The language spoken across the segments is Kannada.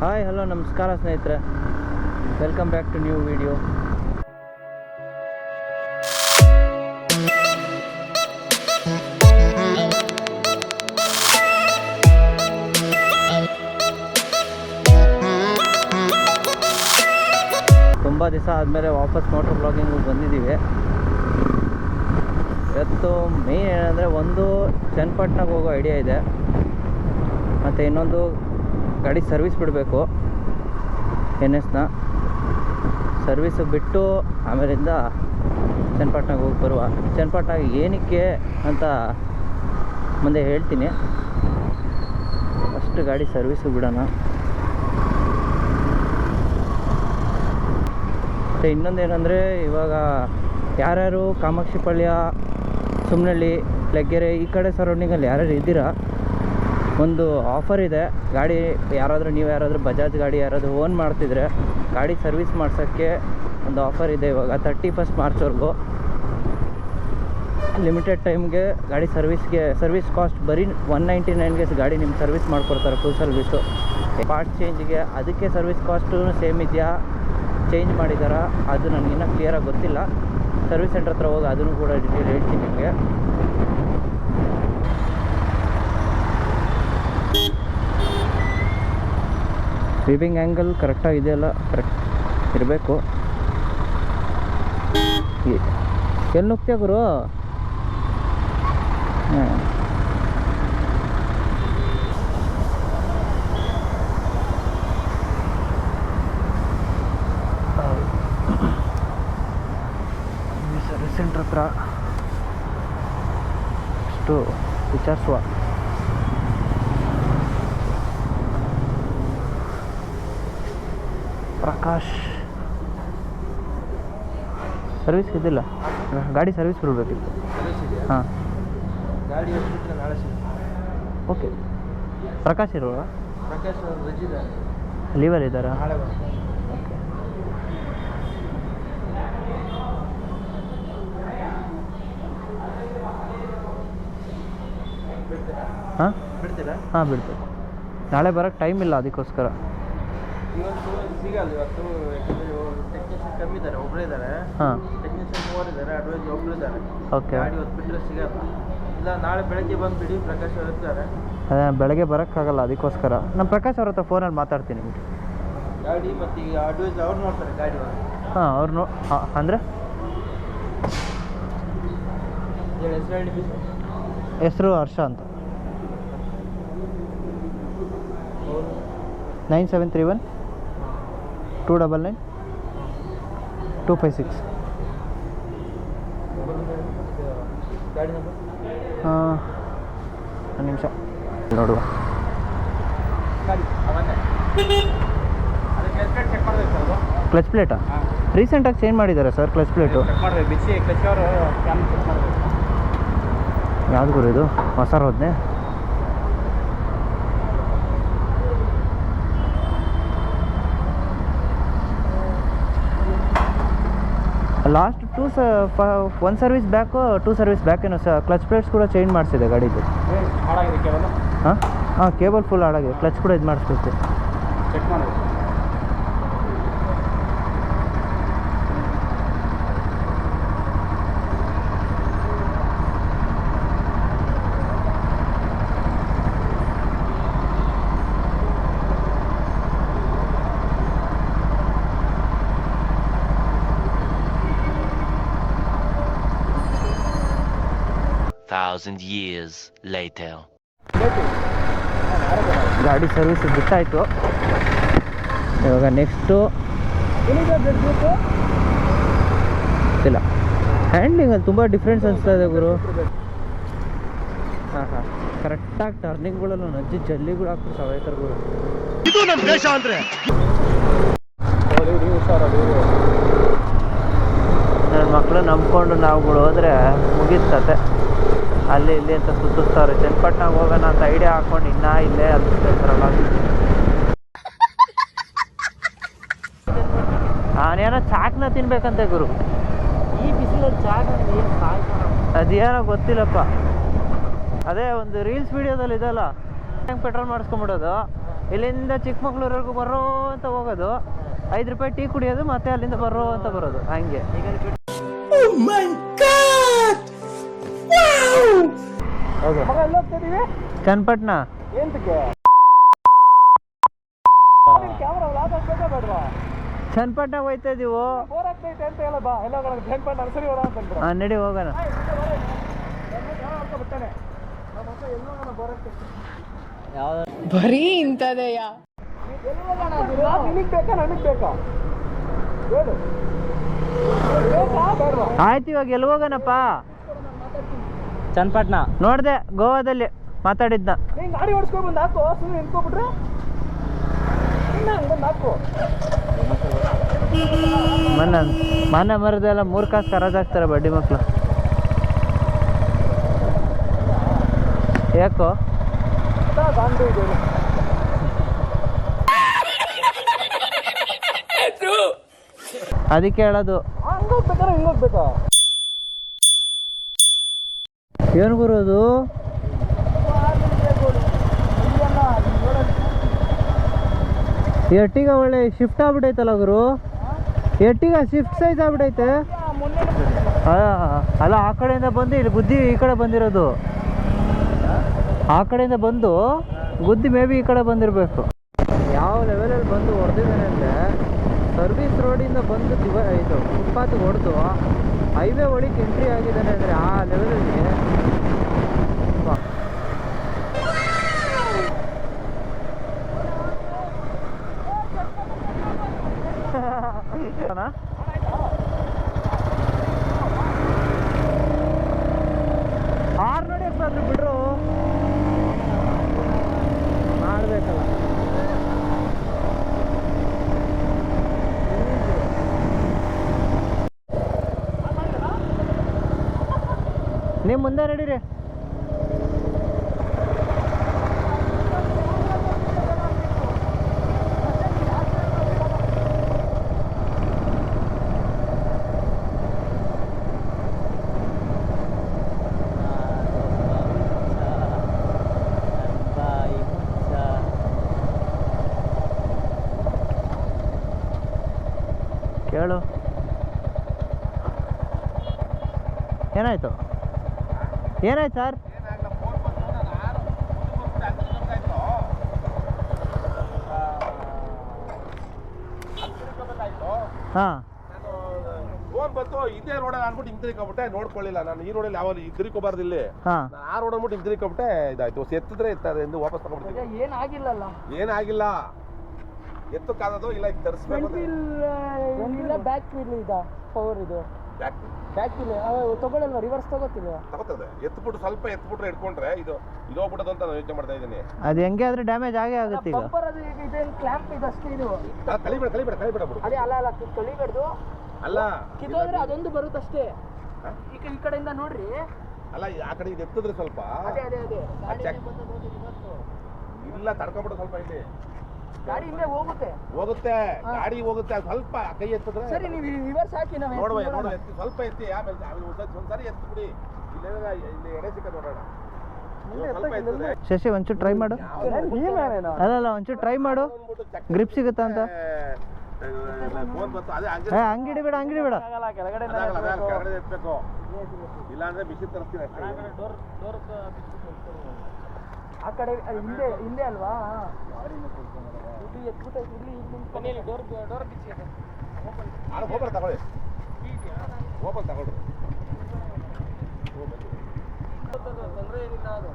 ಹಾಯ್ ಹಲೋ ನಮಸ್ಕಾರ ಸ್ನೇಹಿತರೆ, welcome back to new video. ತುಂಬ ದಿವಸ ಆದಮೇಲೆ ವಾಪಸ್ ಮೋಟರ್ ಬ್ಲಾಗಿಂಗ್ ಬಂದಿದ್ದೀವಿ. ಇವತ್ತು ಮೇನ್ ಏನಂದರೆ, ಒಂದು ಚನ್ನಪಟ್ಟಣಕ್ಕೆ ಹೋಗೋ ಐಡಿಯಾ ಇದೆ, ಮತ್ತು ಇನ್ನೊಂದು ಗಾಡಿ ಸರ್ವಿಸ್ ಬಿಡಬೇಕು. Ns160ನ ಸರ್ವಿಸು ಬಿಟ್ಟು ಆಮೇಲಿಂದ ಚನ್ನಪಟ್ಟಣಕ್ಕೆ ಹೋಗಿ ಬರುವ. ಚನ್ನಪಟ್ಟಣ ಏನಕ್ಕೆ ಅಂತ ಮುಂದೆ ಹೇಳ್ತೀನಿ. ಫಸ್ಟ್ ಗಾಡಿ ಸರ್ವಿಸು ಬಿಡೋಣ. ಮತ್ತು ಇನ್ನೊಂದೇನೆಂದರೆ, ಇವಾಗ ಯಾರ್ಯಾರು ಕಾಮಾಕ್ಷಿ ಪಾಳ್ಯ, ಸುಮ್ನಹಳ್ಳಿ, ಲೆಗ್ಗೆರೆ ಈ ಕಡೆ ಸರೌಂಡಿಂಗಲ್ಲಿ ಯಾರ್ಯಾರು ಇದ್ದೀರಾ, ಒಂದು ಆಫರ್ ಇದೆ. ಗಾಡಿ ನೀವು ಯಾರಾದರೂ ಬಜಾಜ್ ಗಾಡಿ ಯಾರಾದರೂ ಓನ್ ಮಾಡ್ತಿದ್ರೆ ಗಾಡಿ ಸರ್ವಿಸ್ ಮಾಡ್ಸೋಕ್ಕೆ ಒಂದು ಆಫರ್ ಇದೆ ಇವಾಗ 31 ಮಾರ್ಚ್ವರೆಗೂ. ಲಿಮಿಟೆಡ್ ಟೈಮ್ಗೆ ಗಾಡಿ ಸರ್ವಿಸ್ ಕಾಸ್ಟ್ ಬರೀ 199ಗೆ ಗಾಡಿ ನಿಮ್ಮ ಸರ್ವಿಸ್ ಮಾಡ್ಕೊಡ್ತಾರೆ, ಫುಲ್ ಸರ್ವಿಸು. ಪಾರ್ಟ್ ಚೇಂಜಿಗೆ ಅದಕ್ಕೆ ಸರ್ವಿಸ್ ಕಾಸ್ಟು ಸೇಮ್ ಇದೆಯಾ, ಚೇಂಜ್ ಮಾಡಿದಾರಾ, ಅದು ನನಗಿನ್ನೂ ಕ್ಲಿಯರಾಗಿ ಗೊತ್ತಿಲ್ಲ. ಸರ್ವಿಸ್ ಸೆಂಟರ್ ಹತ್ರ ಹೋಗಿ ಅದನ್ನು ಕೂಡ ಡೀಟೇಲ್ ಹೇಳ್ತೀನಿ ನಿಮಗೆ. ವೀವಿಂಗ್ ಆ್ಯಂಗಲ್ ಕರೆಕ್ಟಾಗಿ ಇದೆಯಲ್ಲ, ಕರೆಕ್ಟ್ ಇರಬೇಕು. ಎಲ್ಲಿ ನುಗ್ತೀಯ ಗುರು? ಸರ್ವಿಸ್ ಸೆಂಟ್ರ್ ಹತ್ರ ಅಷ್ಟು ವಿಚಾರಿಸುವ. ಪ್ರಕಾಶ್ ಸರ್ವಿಸ್ ಇದಿಲ್ಲ, ಗಾಡಿ ಸರ್ವಿಸ್ ಬಿಡಬೇಕಿತ್ತು. ಹಾಂ, ಗಾಡಿ ನಾಳೆ ಓಕೆ. ಪ್ರಕಾಶ್ ಇರುವ ಪ್ರಕಾಶ್ ರಜಿದ್ದಾರೆ, ಲೀವಲ್ಲಿ ಇದ್ದಾರಾ? ನಾಳೆ ಓಕೆ. ಹಾಂ ಬಿಡ್ತೀರಾ? ಹಾಂ, ಬಿಡ್ಬೇಕು. ನಾಳೆ ಬರೋಕ್ಕೆ ಟೈಮ್ ಇಲ್ಲ, ಅದಕ್ಕೋಸ್ಕರ. ಇವತ್ತು ಸಿಗಲ್ಲ. ಇವತ್ತು ಯಾಕಂದರೆ ಟೆಕ್ನಿಷಿಯನ್ ಕಮ್ಮಿ ಇದ್ದಾರೆ, ಒಬ್ಬರೇ ಇದ್ದಾರೆ. ಹಾಂ, ಟೆಕ್ನಿಷಿಯನ್ 3 ಇದ್ದಾರೆ, ಅಡ್ವೈಸ್ ಒಬ್ಬರು ಇದ್ದಾರೆ. ಓಕೆ. ಗಾಡಿ ಇವತ್ತು ಬಿಟ್ಟರೆ ಸಿಗಲ್ಲ. ಇಲ್ಲ ನಾಳೆ ಬೆಳಗ್ಗೆ ಬಂದು ಬಿಡಿ, ಪ್ರಕಾಶ್ ಅವರು ಇರ್ತಾರೆ. ಅದೇ ಬೆಳಗ್ಗೆ ಬರೋಕ್ಕಾಗಲ್ಲ, ಅದಕ್ಕೋಸ್ಕರ ನಮ್ಮ ಪ್ರಕಾಶ್ ಅವ್ರ ಹತ್ರ ಫೋನಲ್ಲಿ ಮಾತಾಡ್ತೀನಿ. ಗಾಡಿ ಮತ್ತು ಈಗ ಅಡ್ವೈಸ್ ಅವ್ರು ನೋಡ್ತಾರೆ ಗಾಡಿ ಅವರು. ಹಾಂ, ಅವ್ರನ್ನು ಅಂದರೆ ಹೆಸರು ಹೇಳಿ. ಹೆಸರು ಹರ್ಷ ಅಂತ. 9731 299 256. ಗಾಡಿ ನಂಬರ್ ಒಂದು ನಿಮಿಷ ನೋಡುವ. ಗಾಡಿ ಅದಕ್ಕೆ ಚೆಕ್ ಮಾಡಬೇಕು ಸರ್. ಅದು ಕ್ಲಚ್ ಪ್ಲೇಟಾ? ರೀಸೆಂಟಾಗಿ ಚೇಂಜ್ ಮಾಡಿದ್ದಾರೆ ಸರ್ ಕ್ಲಚ್ ಪ್ಲೇಟು. ಚೆಕ್ ಮಾಡಬೇಕು, ಬಿಸಿ ಕ್ಲಚ್ ಅವರು ಕ್ಯಾನ್ ಚೆಕ್ ಮಾಡಬೇಕು. ಯಾವ್ದು ಗುರು ಇದು? ಹೊಸ ರೋದ್ನೆ. ಲಾಸ್ಟ್ 1 ಸರ್ವಿಸ್ ಬ್ಯಾಕು 2 ಸರ್ವಿಸ್ ಬ್ಯಾಕೇನೋ ಸರ್ ಕ್ಲಚ್ ಪ್ಲೇಟ್ಸ್ ಕೂಡ ಚೇಂಜ್ ಮಾಡಿಸಿದೆ ಗಾಡಿದು. ಹಾಳಾಗಿದೆ ಕೇಬಲ್. ಹಾಂ, ಕೇಬಲ್ ಫುಲ್ ಹಾಳಾಗಿದೆ. ಕ್ಲಚ್ ಕೂಡ ಇದು ಮಾಡಿಸ್ಬೇಕು, ಚೆಕ್ ಮಾಡಬೇಕು. Thousand years later. ಗಾಡಿ ಸರ್ವಿಸ್ ಬಿಟ್ಟಾಯಿತು. ಇವಾಗ ನೆಕ್ಸ್ಟು ಇಲ್ಲ, ಹ್ಯಾಂಡ್ಲಿಂಗಲ್ಲಿ ತುಂಬ ಡಿಫ್ರೆನ್ಸ್ ಅನಿಸ್ತಾ ಇದೆ ಗುರು. ಹಾಂ ಹಾಂ, ಕರೆಕ್ಟಾಗಿ ಟರ್ನಿಂಗ್ಗಳಲ್ಲೂ ನಜ್ಜಿ ಜಲ್ಲಿಗಳು ಹಾಕ್ಬಿಟ್ಟು ಸವೈಕರ್ ಗುರು. ಇದು ನಮ್ಮ ದೇಶ ಅಂದರೆ ನನ್ನ ಮಕ್ಕಳು ನಂಬ್ಕೊಂಡು ನಾವುಗಳು ಹೋದರೆ ಮುಗಿಸ್ತತೆ. ಅಲ್ಲಿ ಇಲ್ಲಿ ಅಂತ ಸುತ್ತಿಸ್ತಾರೆ. ಚನ್ನಪಟ್ಟಣಕ್ಕೆ ಹೋಗೋಣ ಅಂತ ಐಡಿಯಾ ಹಾಕ್ಕೊಂಡು ಇನ್ನೂ ಇಲ್ಲೇ ಅಲ್ಸ್ತಾರಲ್ಲ. ನಾನೇನೋ ಚಾಕ್ನ ತಿನ್ಬೇಕಂತೆ ಗುರು. ಈ ಬಿಸಿಲಲ್ಲಿ ಚಾಕ್ ಏನು ಅದೇನೋ ಗೊತ್ತಿಲ್ಲಪ್ಪ. ಅದೇ ಒಂದು ರೀಲ್ಸ್ ವಿಡಿಯೋದಲ್ಲಿ ಇದೆಲ್ಲ, ಹೆಂಗೆ ಪೆಟ್ರೋಲ್ ಮಾಡಿಸ್ಕೊಂಬಿಡೋದು, ಇಲ್ಲಿಂದ ಚಿಕ್ಕಮಗಳೂರಿಗೂ ಬರೋ ಅಂತ ಹೋಗೋದು, 5 ರೂಪಾಯಿ ಟೀ ಕುಡಿಯೋದು, ಮತ್ತೆ ಅಲ್ಲಿಂದ ಬರೋ ಅಂತ ಬರೋದು, ಹಂಗೆ. ಚನ್ನಪಟ್ಟಣ ಚನ್ನಪಟ್ಟಣ ಹೋಯ್ತಾ ಇದೀವು. ನಡಿ ಹೋಗೋಣ. ಬರೀ ಇಂಥದೆಯ ಆಯ್ತು, ಇವಾಗ ಎಲ್ಲಿ ಹೋಗೋಣಪ್ಪ? ಚನ್ನಪಟ್ಟಣ ನೋಡ್ದೆ, ಗೋವಾದಲ್ಲಿ ಮಾತಾಡಿದ್ನ. ಗಾಡಿ ಓಡಿಸ್ಕೊಂಡ್ ಬಂದು ಹಾಕು, ಸುಮ್ಮನೆ ನಿಂತ್ಕೊಬಿಟ್ರೆ ಹಾಕು. ಮನೆ ಮರದೆಲ್ಲ 3 ಕಾಸು ಕರಾಜಾಗ್ತಾರೆ ಬಡ್ಡಿ ಮಕ್ಕಳು. ಯಾಕೋ ಅದಕ್ಕೆ ಹೇಳೋದು. ಹಂಗೋಗ್ಬೇಕಾರೆ ಹಿಂಗೋಗ್ಬೇಕಾ? ಏನು ಗುರೋದು? ಎಟ್ಟಿಗ ಒಳ್ಳೆ ಶಿಫ್ಟ್ ಆಗ್ಬಿಟ್ಟೈತಲ್ಲ ಗುರು, ಎಟ್ಟಿಗ ಶಿಫ್ಟ್ ಸೈಜ್ ಆಗ್ಬಿಟ್ಟೈತೆ. ಅಲ್ಲ, ಆ ಕಡೆಯಿಂದ ಬಂದು ಇಲ್ಲಿ ಗುದ್ದಿ ಈ ಕಡೆ ಬಂದಿರೋದು, ಆ ಕಡೆಯಿಂದ ಬಂದು ಗುದ್ದಿ ಮೇ ಬಿ ಈ ಕಡೆ ಬಂದಿರಬೇಕು. ಯಾವ ಲೆವೆಲಲ್ಲಿ ಬಂದು ಹೊಡೆದಿದ್ದಾನೆ ಅಂದರೆ, ಸರ್ವಿಸ್ ರೋಡಿಂದ ಬಂದು ಇದು ಫುಟ್ಪಾತ್ಗೆ ಹೊಡೆದು ಹೈವೇ ಒಳಗೆ ಎಂಟ್ರಿ ಆಗಿದ್ದಾನೆ ಅಂದರೆ ಆ ಲೆವೆಲಲ್ಲಿ. ಆರು ನೋಡಿ ಎಷ್ಟಾದ್ರು ಬಿಡ್ರು ಮಾಡಬೇಕಲ್ಲ. ನೀವು ಮುಂದೆ ನಡೀರಿ. ಕೇಳು, ಏನಾಯ್ತು? ಏನಾಯ್ತು ಸರ್? ಹಾಂ, ಫೋನ್ ಬಂತು, ಇದೇ ರೋಡಲ್ಲಿ ಅನ್ಬಿಟ್ಟು ಹಿಂದಿರಿಕೊಬಿಟ್ಟೆ, ನೋಡ್ಕೊಳ್ಳಿಲ್ಲ ನಾನು. ಈ ರೋಡಲ್ಲಿ ಯಾವ ಹಿಂದಿರಿಕೋಬಾರ್ದು, ಇಲ್ಲಿ ಹಾಂ, ಆ ರೋಡ್ ಅಂದ್ಬಿಟ್ಟು ಹಿಂದಿರಿಕೊಬಿಟ್ಟೆ. ಇದಾಯ್ತು, ಎತ್ತಿದ್ರೆ ಎತ್ತಾರೆ ಎಂದು ವಾಪಸ್ ತಗೊಂಡ್ಬಿಡ್ತೀನಿ. ಏನಾಗಿಲ್ಲಲ್ಲ, ಏನಾಗಿಲ್ಲ, ಎತ್ತಕ್ಕಾದದು ಇಲ್ಲ, ಈಗ ತರಿಸ್ಬೇಕು. ಬ್ಯಾಕ್ ವೀಲ್ ಇದ ಪವರ್ ಇದು ಬ್ಯಾಕ್ ವೀಲ್ ತಗೊಳ್ಳಲ್ವಾ? ರಿವರ್ಸ್ ತಗೋತಿಲ್ವಾ? ತಗೋತದೆ. ಎತ್ಬಿಟ್ಟು ಸ್ವಲ್ಪ ಎತ್ಬಿಟ್ರೆ ಇಟ್ಕೊಂಡ್ರೆ ಇದು ಹೋಗ್ಬಿಡೋದು ಅಂತ ನಾನು ಯೋಚನೆ ಮಾಡ್ತಾ ಇದ್ದೀನಿ. ಅದು ಹೆಂಗೆ ಆದ್ರೆ ಡ್ಯಾಮೇಜ್ ಆಗೇ ಆಗುತ್ತೆ. ಈಗ ಬಂಪರ್ ಅದು ಇದೇನು ಕ್ಲಾಂಪ್ ಇದೆ ಅಷ್ಟೇ. ಇದು ಕಲಿಬೇಡ ಬಿಡು. ಅದೇ ಅಲ್ಲ ಕಲಿಬೇಡ್ದು, ಅಲ್ಲ ಕಿತ್ತೋದ್ರೆ ಅದೊಂದು ಬರುತ್ತಷ್ಟೇ. ಈ ಕಡೆಯಿಂದ ನೋಡ್ರಿ, ಅಲ್ಲ ಆ ಕಡೆ ಇದು ಎತ್ತಿದ್ರೆ ಸ್ವಲ್ಪ ಇಲ್ಲ, ತಡ್ಕೊಂಡ್ಬಿಡು ಸ್ವಲ್ಪ. ಇಲ್ಲಿ ಗಾಡಿ ಹಿಂದೆ ಹೋಗುತ್ತೆ, ಗಾಡಿ ಹೋಗುತ್ತೆ. ಅದು ಸ್ವಲ್ಪ ಕೈ ಎತ್ತಿದ್ರೆ ಸರಿ. ನೀವು ರಿವರ್ಸ್ ಹಾಕಿ ನಾವು ನೋಡುವ ಎತ್ತಿ, ಸ್ವಲ್ಪ ಎತ್ತಿ, ಆಮೇಲೆ ಒಂದ್ಸರಿ ಎತ್ಬಿಡಿ. ಇಲ್ಲಿ ಎಡೆ ಸಿಕ್ಕ ನೋಡೋಣ. ಶಶಿ ಒಂಚೂರು ಟ್ರೈ ಮಾಡು. ಅಲ್ಲ ಒಂಚೂರು ಟ್ರೈ ಮಾಡು, ಗ್ರಿಪ್ ಸಿಗುತ್ತಾ ಅಂತ. ಅಂಗಡಿ ಬೇಡ ಕೆಳಗಡೆ ಎತ್ಬೇಕು, ಇಲ್ಲಾಂದ್ರೆ ಮಿಷಿನ್ ತರಿಸ್ತೀನಿ. ಆ ಕಡೆ ಹಿಂದೆ ಅಲ್ವಾ? ಓಪನ್ ತಗೊಳ್ಳಿ, ಓಪನ್ ತಗೊಳ್ರಿ. ತೊಂದರೆ ಏನಿಲ್ಲ. ಅದು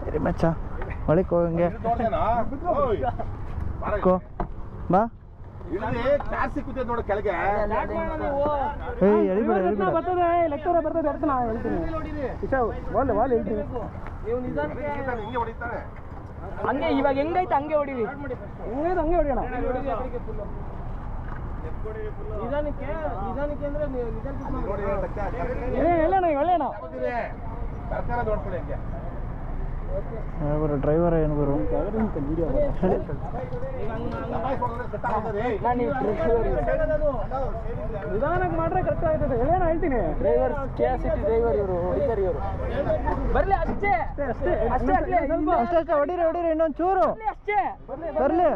ಸರಿ ಮಚ್ಚ, ಒಳಗೆ ಹೋಗಂಗೆ ಬಾ. ನೋಡ ಕೆಳಗೆ ಹಂಗೆ ಇವಾಗ ಹೆಂಗೈತೆ ಹಂಗೆ ಹೊಡಿವಿ, ಹಂಗೆ ಹೊಡಿಯೋಣ. ನಿಧಾನಕ್ಕೆ ಅಂದ್ರೆ ಸರ್ಕಾರ ನೋಡ್ಕೊಳ್ಳಿ. ಹಂಗೆ ಗುರು ಡ್ರೈವರ್ ಏನು ಗುರು ನಿಧಾನಕ್ಕೆ ಮಾಡ್ರೆ ಕರೆಕ್ಟ್ ಆಯ್ತದೆ ಏನೋ ಹೇಳ್ತೀನಿ ಡ್ರೈವರ್ ಕೆಎಸ್ಸಿಟಿ ಡ್ರೈವರ್ ಇವರು ಹೊಡಿತಾರೆ ಇವರು ಬರ್ಲಿ ಅಷ್ಟೇ ಅಷ್ಟೇ ಅಷ್ಟೇ ಅಷ್ಟೇ ಹೊಡೀರಿ ಇನ್ನೊಂದು ಚೂರು ಅಷ್ಟೇ ಬರ್ಲಿ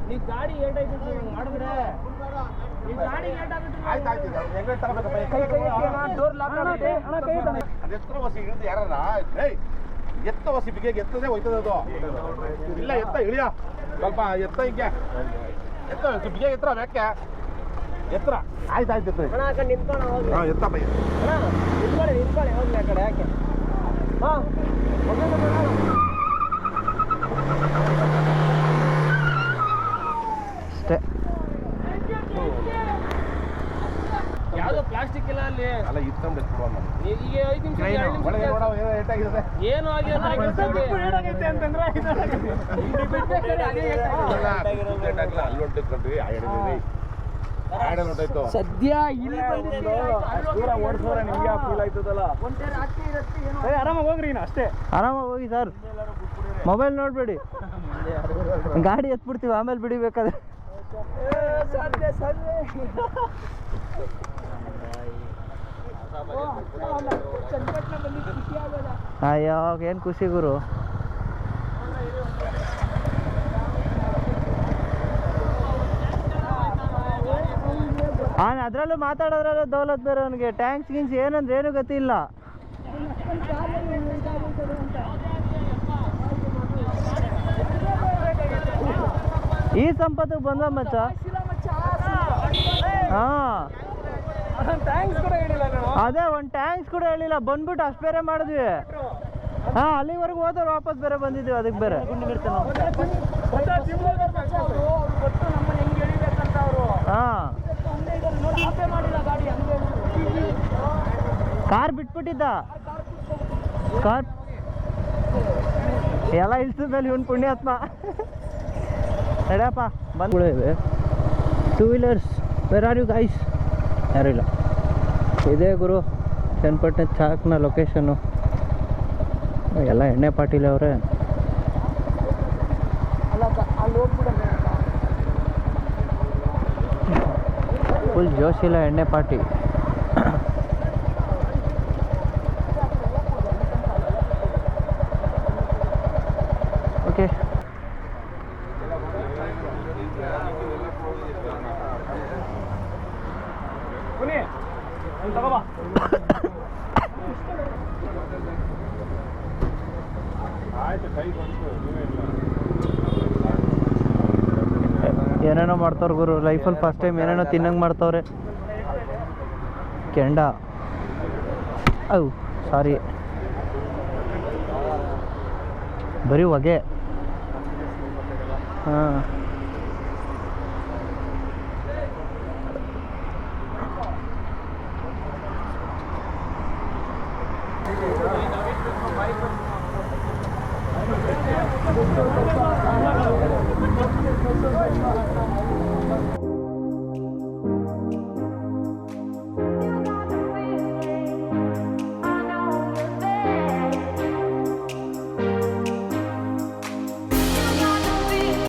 ನೀವು ಗಾಡಿ ಏಟಾಯ್ತು ಮಾಡಿದ್ರೆ ನೀವು ಗಾಡಿ ಡೋರ್ ಲಾಕ್ ಆಗುತ್ತೆ ಎತ್ತರ ವಸಿ ಇಳಿದು ಯಾರಲ್ಲ ಎತ್ತ ವಸಿ ಬಿಗೆ ಎತ್ತದೇ ಹೋಯ್ತದೆ ಅದು ಇಲ್ಲ ಎತ್ತ ಇಳಿಯ ಸ್ವಲ್ಪ ಎತ್ತ ಹಿಂಗೆ ಎತ್ತ ಬಿಗೆ ಎತ್ತರ ಯಾಕೆ ಎತ್ತರ ಆಯ್ತು ಎತ್ತ ನಿಂತ್ಕೊಂಡು ಹೋಗಿ ಎತ್ತ ಬೈ ನಿಂತ್ಕೊಳ್ಳಿ ಹೋಗ್ಲಿ ಆ ಕಡೆ ಯಾಕೆ ಹಾಂ ಅಷ್ಟೇ ಯಾವ್ದು ಪ್ಲಾಸ್ಟಿಕ್ ಇಲ್ಲ ಅಲ್ಲಿ ಅಲ್ಲ ಇತ್ತಂದ್ರೆ ಈಗ 5 ನಿಮಿಷ ಏಟಾಗಿದೆ ಏನು ಆಗಿಲ್ಲ ಸದ್ಯ ಇಲ್ಲಿ ಓಡಿಸೋರ ನಿಮ್ಗೆ ಫೀಲ್ ಆಯ್ತದಲ್ಲ ಆರಾಮಾಗಿ ಹೋಗ್ರಿ ಅಷ್ಟೇ ಆರಾಮಾಗಿ ಹೋಗಿ ಸರ್ ಮೊಬೈಲ್ ನೋಡ್ಬೇಡಿ ಗಾಡಿ ಎತ್ಬಿಡ್ತೀವಿ ಆಮೇಲೆ ಬಿಡಿಬೇಕಾದ್ರೆ ಅಯ್ಯೋ ಏನು ಖುಷಿ ಗುರು ಅದರಲ್ಲೂ ಮಾತಾಡೋದ್ರಲ್ಲೂ ದೌಲತ್ ಬೇರೆ ಅವನಿಗೆ ಟ್ಯಾಂಕ್ಸ್ ಗಿಂಕ್ಸ್ ಏನಂದ್ರೆ ಏನೂ ಗತಿ ಇಲ್ಲ ಈ ಸಂಪತ್ತಿಗೆ ಬಂದ ಮಚ್ಚ ಹಾಂ ಅದೇ ಒಂದು ಟ್ಯಾಂಕ್ಸ್ ಕೂಡ ಹೇಳಿಲ್ಲ ಬಂದ್ಬಿಟ್ಟು ಅಷ್ಟು ಬೇರೆ ಮಾಡಿದ್ವಿ ಹಾಂ ಅಲ್ಲಿವರೆಗೂ ಹೋದವ್ರು ವಾಪಸ್ ಬೇರೆ ಬಂದಿದ್ದೀವಿ ಅದಕ್ಕೆ ಬೇರೆ ಹಾಂ ಕಾರ್ ಬಿಟ್ಬಿಟ್ಟಿದ್ದ ಕಾರ್ ಎಲ್ಲ ಇಳಿಸಿದ ಮೇಲೆ ಇವನು ಪುಣ್ಯಾತ್ಮ ನಡ್ಯಪ್ಪ ಬಂದ್ಗಳು ಇವೆ 2 wheelers where are you guys ಯಾರೂ ಇಲ್ಲ ಇದೇ ಗುರು ಚನ್ನಪಟ್ಟಣ ಚಾಕ್ನ ಲೊಕೇಶನ್ನು ಎಲ್ಲ ಎಣ್ಣೆ ಪಾಟೀಲ್ ಅವರೇ ಫುಲ್ ಜೋಶಿಲ್ಲ ಎಣ್ಣೆ ಪಾಟಿ ಓಕೆ ಏನೇನೋ ಮಾಡ್ತವ್ರೆ ಗುರು ಲೈಫಲ್ಲಿ ಫಸ್ಟ್ ಟೈಮ್ ಏನೇನೋ ತಿನ್ನಂಗೆ ಮಾಡ್ತವ್ರೆ ಕೆಂಡ ಅವು ಸಾರಿ ಬರೀ ಹೊಗೆ ಹಾಂ